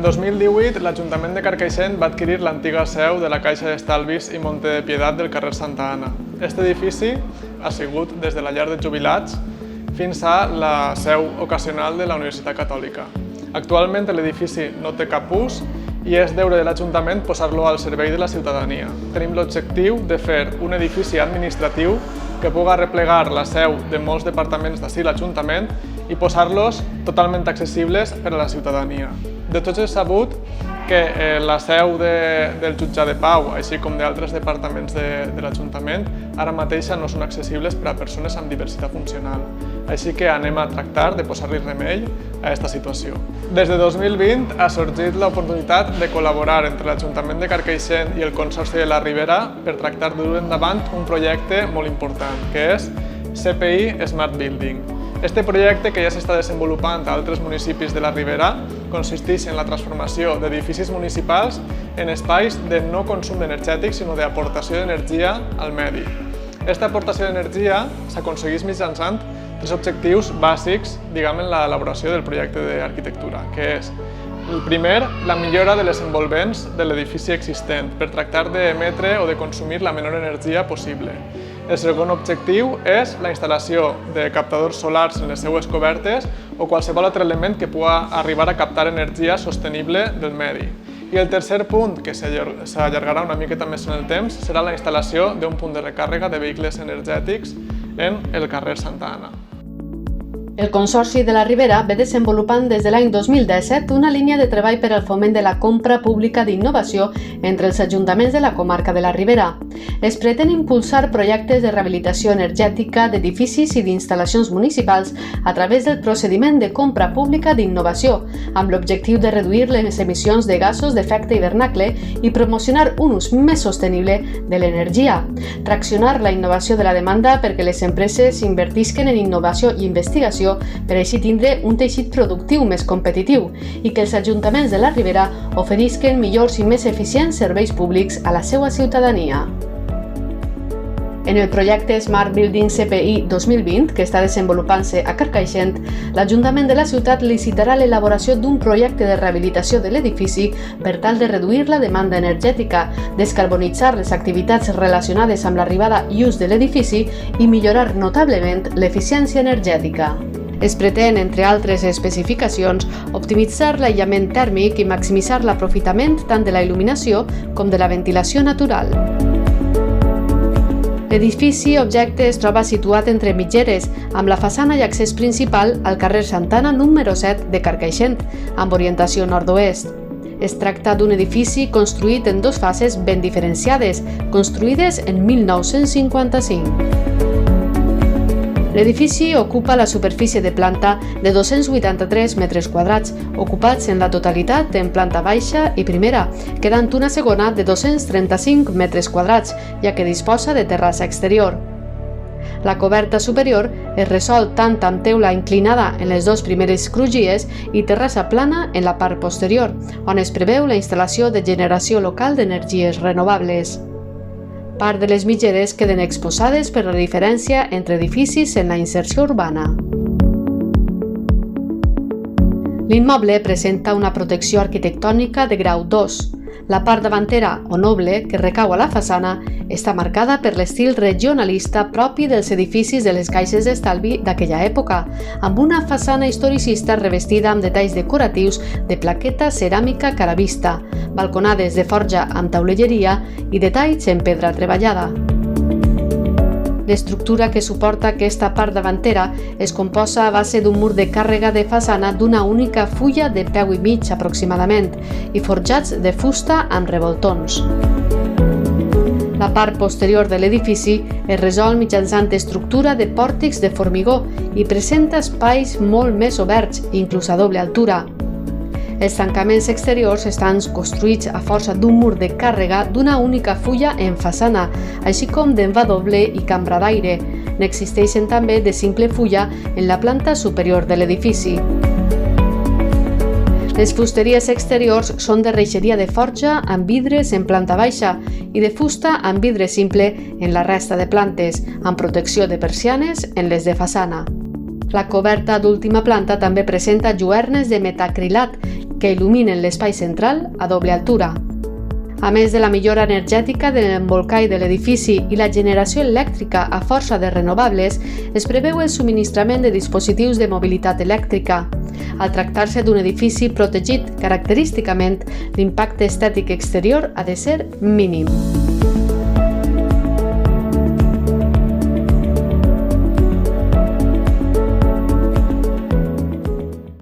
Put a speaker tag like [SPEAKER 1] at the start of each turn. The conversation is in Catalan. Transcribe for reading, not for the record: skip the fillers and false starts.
[SPEAKER 1] En 2018, l'Ajuntament de Carcaixent va adquirir l'antiga seu de la Caixa d'Estalvis i Montepiedat del carrer Santa Anna. Aquest edifici ha sigut des de la llar de jubilats fins a la seu ocasional de la Universitat Catòlica. Actualment l'edifici no té cap ús i és deure de l'Ajuntament posar-lo al servei de la ciutadania. Tenim l'objectiu de fer un edifici administratiu que pugui replegar la seu de molts departaments d'ací l'Ajuntament i posar-los totalment accessibles per a la ciutadania. De tots és sabut que la seu del jutjat de pau, així com d'altres departaments de l'Ajuntament, ara mateixa no són accessibles per a persones amb diversitat funcional. Així que anem a tractar de posar-li remei a aquesta situació. Des de 2020 ha sorgit l'oportunitat de col·laborar entre l'Ajuntament de Carcaixent i el Consorci de la Ribera per tractar de dur endavant un projecte molt important, que és CPI Smart Building. Este projecte, que ja s'està desenvolupant a altres municipis de la Ribera, consisteix en la transformació d'edificis municipals en espais de no consum energètic, sinó d'aportació d'energia al medi. Aquesta aportació d'energia s'aconsegueix mitjançant tres objectius bàsics, en l'elaboració del projecte d'arquitectura, que és el primer, la millora de les envolvents de l'edifici existent per tractar d'emetre o de consumir la menor energia possible. El segon objectiu és la instal·lació de captadors solars en les seues cobertes o qualsevol altre element que pugui arribar a captar energia sostenible del medi. I el tercer punt, que s'allargarà una miqueta més en el temps, serà la instal·lació d'un punt de recàrrega de vehicles energètics en el carrer Santa Anna.
[SPEAKER 2] El Consorci de la Ribera ve desenvolupant des de l'any 2017 una línia de treball per al foment de la compra pública d'innovació entre els ajuntaments de la comarca de la Ribera. Es pretén impulsar projectes de rehabilitació energètica d'edificis i d'instal·lacions municipals a través del procediment de compra pública d'innovació, amb l'objectiu de reduir les emissions de gasos d'efecte hivernacle i promocionar un ús més sostenible de l'energia, traccionar la innovació de la demanda perquè les empreses invertisquen en innovació i investigació per així tindre un teixit productiu més competitiu i que els ajuntaments de la Ribera oferisquen millors i més eficients serveis públics a la seva ciutadania. En el projecte Smart Building CPI 2020, que està desenvolupant-se a Carcaixent, l'Ajuntament de la ciutat licitarà l'elaboració d'un projecte de rehabilitació de l'edifici per tal de reduir la demanda energètica, descarbonitzar les activitats relacionades amb l'arribada i ús de l'edifici i millorar notablement l'eficiència energètica. Es pretén, entre altres especificacions, optimitzar l'aïllament tèrmic i maximitzar l'aprofitament tant de la il·luminació com de la ventilació natural. L'edifici objecte es troba situat entre mitgeres, amb la façana i accés principal al carrer Santana número 7 de Carcaixent, amb orientació nord-oest. Es tracta d'un edifici construït en dues fases ben diferenciades, construïdes en 1955. L'edifici ocupa la superfície de planta de 283 metres quadrats, ocupats en la totalitat en planta baixa i primera, quedant una segona de 235 metres quadrats, ja que disposa de terrassa exterior. La coberta superior es resol tant amb teula inclinada en les dues primeres crugies i terrassa plana en la part posterior, on es preveu la instal·lació de generació local d'energies renovables. Part de les mitgeres queden exposades per la diferència entre edificis en la inserció urbana. L'immoble presenta una protecció arquitectònica de grau 2. La part davantera, o noble, que recau a la façana, està marcada per l'estil regionalista propi dels edificis de les caixes d'estalvi d'aquella època, amb una façana historicista revestida amb detalls decoratius de plaqueta ceràmica caravista, balconades de forja amb taulelleria i detalls en pedra treballada. L'estructura que suporta aquesta part davantera es composa a base d'un mur de càrrega de façana d'una única fulla de peu i mig aproximadament i forjats de fusta amb revoltons. La part posterior de l'edifici es resol mitjançant estructura de pòrtics de formigó i presenta espais molt més oberts, inclús a doble altura. Els tancaments exteriors estan construïts a força d'un mur de càrrega d'una única fulla en façana, així com d'envà doble i cambra d'aire. N'existeixen també de simple fulla en la planta superior de l'edifici. Les fusteries exteriors són de reixeria de forja amb vidres en planta baixa i de fusta amb vidre simple en la resta de plantes, amb protecció de persianes en les de façana. La coberta d'última planta també presenta lluernes de metacrilat que il·luminen l'espai central a doble altura. A més de la millora energètica de l'embolcall de l'edifici i la generació elèctrica a força de renovables, es preveu el subministrament de dispositius de mobilitat elèctrica. Al tractar-se d'un edifici protegit característicament, l'impacte estètic exterior ha de ser mínim.